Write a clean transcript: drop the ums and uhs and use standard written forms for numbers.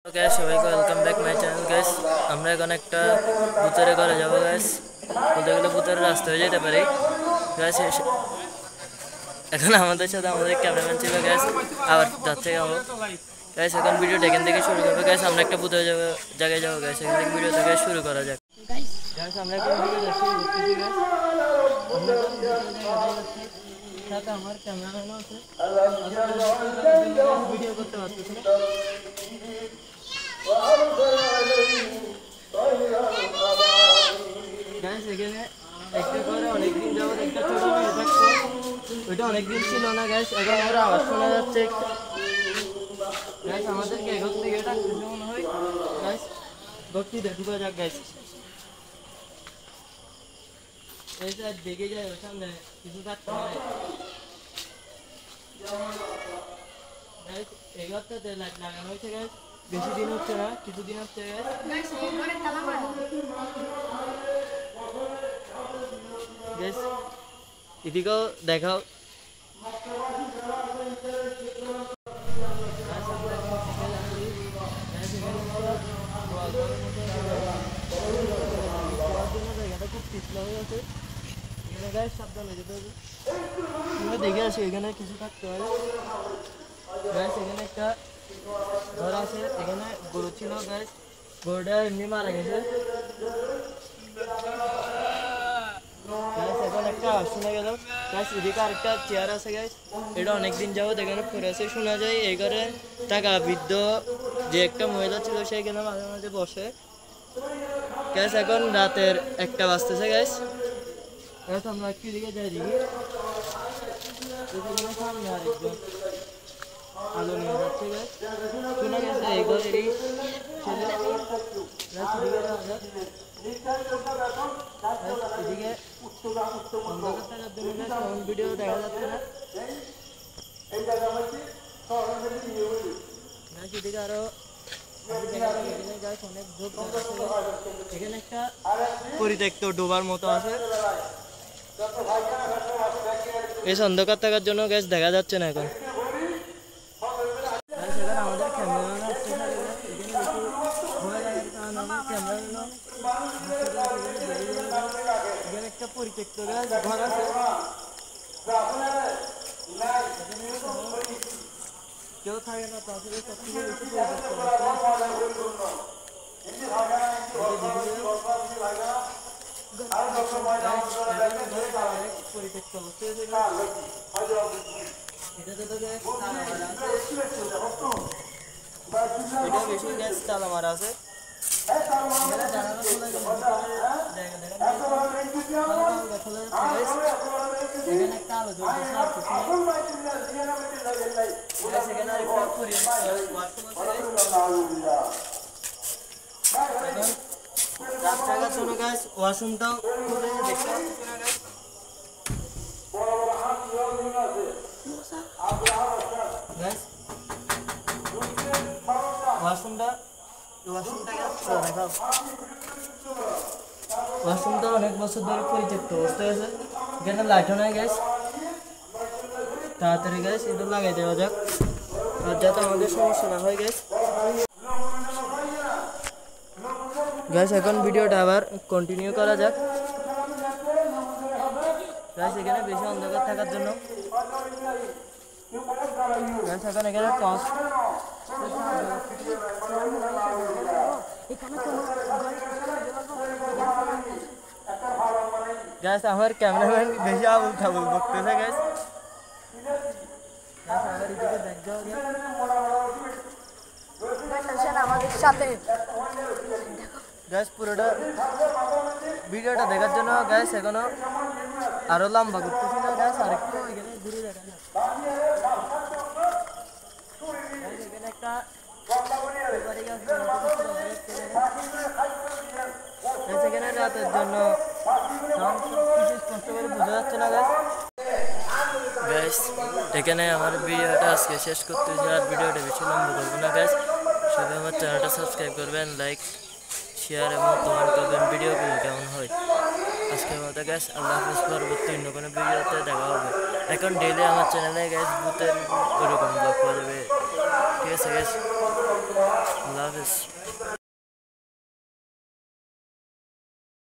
Gas সবাইকে welcome back my channel gas. আমরা এখন একটা ভূতের ঘরে যাবো গ্যাস। বলতে গেলে ভূতের রাস্তা হয়ে যেতে পারি গ্যাস। এখন আমাদের সাথে আমাদের ক্যামেরাম্যান ছিল গ্যাস, আবার যাচ্ছে যাবো গ্যাস। এখন ভিডিওটা এখান থেকে শুরু করবো গ্যাস। আমরা একটা ভূতের জায়গায় যাবো গ্যাস। এখান থেকে ভিডিও থেকে শুরু করা যাক গ্যাস। আমরা এখন ভিডিও দেখছি গ্যাস। আমরা সাথে আমার ক্যামেরাম্যানও আছে, ভিডিও করতে পারতেছি না গ্যাস। এখানে একটা করে অনেকদিন যাবো একটা ছোট মেয়ে থাকতো, ওইটা অনেকদিন ছিল না গ্যাস। এখন ওরা আওয়াজ শোনা যাচ্ছে গ্যাস। আমাদেরকে এগোর থেকে এটা মনে হয় গ্যাস। ভক্তিতে ঢুকে যাক গ্যাস। এই স্যার দেখে যায় ওর সামনে কিছু থাকতে হয় গ্যাস। এগারটাতে লাইট লাগানো হয়েছে গ্যাস। বেশি দিন হচ্ছে না, কিছুদিন হচ্ছে গ্যাস। গ্যাস এদিকেও দেখাও খুব পিছলা হয়ে আছে এখানে গ্যাস। সাবধানে যেতে হবে। আমরা দেখে আসি এখানে কিছু থাকতে হবে গ্যাস। এখানে একটা ঘর আছে, এখানে গরু ছিল গ্যাস। গরুটা এমনি মারা গেছে গ্যাস। এখন একটা আওয়াজ শোনা গেল গ্যাস। এদিকে আরেকটা চেয়ার আছে গ্যাস। এটা অনেকদিন যাবত এখানে পড়ে আছে, শোনা যায় এই ঘরে টাকা বৃদ্ধ যে একটা মহিলা ছিল সে এখানে মাঝে মাঝে বসে গ্যাস। এখন রাতের 1টা বাজতেছে গ্যাস। গ্যাস আমরা একটু দিকে যাই দেখি, সামনে আরেকজন আলো নিয়ে যাচ্ছে গ্যাস। শোনা গেছে এই ঘরেরই ছেলে গ্যাস। এদিকে যাওয়া যাক এদিকে অন্ধকার থাকার জন্য গ্যাস ফোন ভিডিও দেখা যাচ্ছে না গ্যাস। এদিকে আরো অনেক ভোট এখানে একটা পরিত্যক্ত ডোবার মতো আছে এই অন্ধকার থাকার জন্য গ্যাস দেখা যাচ্ছে না এখন। আমাদের ক্যামেরাম্যান আসছে এখানে একটা পরিত্যক্ত ঘর আছে। কেউ থাকে না, তাহলে সব থেকে বেশি পরিত্যক্ত অবস্থায় এটা বেশি গ্যাস তালা মারা আছে। রাস্তাঘাট শোনো গ্যাস। ওয়াশরুমটাও দেখতে ওয়াশরুমটা অনেক বছর ধরে পরিত্যক্ত অবস্থায় আছে। এখানে লাইটও নাই গ্যাস। তাড়াতাড়ি গ্যাস এটা লাগাই দেওয়া যাক আর যাতে আমাদের সমস্যা না হয় গ্যাস। গ্যাস এখন ভিডিওটা আবার কন্টিনিউ করা যাক গ্যাস। এখানে বেশি অন্ধকার থাকার জন্য গ্যাস এখন এখানে টর্চ গ্যাস। আমার ক্যামেরাম্যান বেশি আবুল খাবুল বকতেছে গ্যাস। আমাদের সাথে গ্যাস পুরোটা ভিডিওটা দেখার জন্য গ্যাস এখনো আরো লম্বা করতেছি না গ্যাস। আরেকটু এখানে ঘুরে দেখা যায় এখানে একটা এখানে রাতের জন্য স্পষ্ট করে বোঝা যাচ্ছে না গ্যাস। গ্যাস এখানে আমার ভিডিওটা আজকে শেষ করতেছি, আর ভিডিওটা বেশি লম্বা করবো না গ্যাস। সবাই আমার চ্যানেলটা সাবস্ক্রাইব করবেন, লাইক শেয়ার এবং কমেন্ট করবেন ভিডিওগুলো কেমন হয়। আজকের মতো গ্যাস আল্লাহ হাফিজ। পরবর্তী অন্য কোনো ভিডিওতে দেখা হবে। এখন ডেইলি আমার চ্যানেলে গ্যাস ভূতের ওরকম ব্লগ পাওয়া যাবে। ঠিক আছে গ্যাস। আল্লাহ হাফেজ।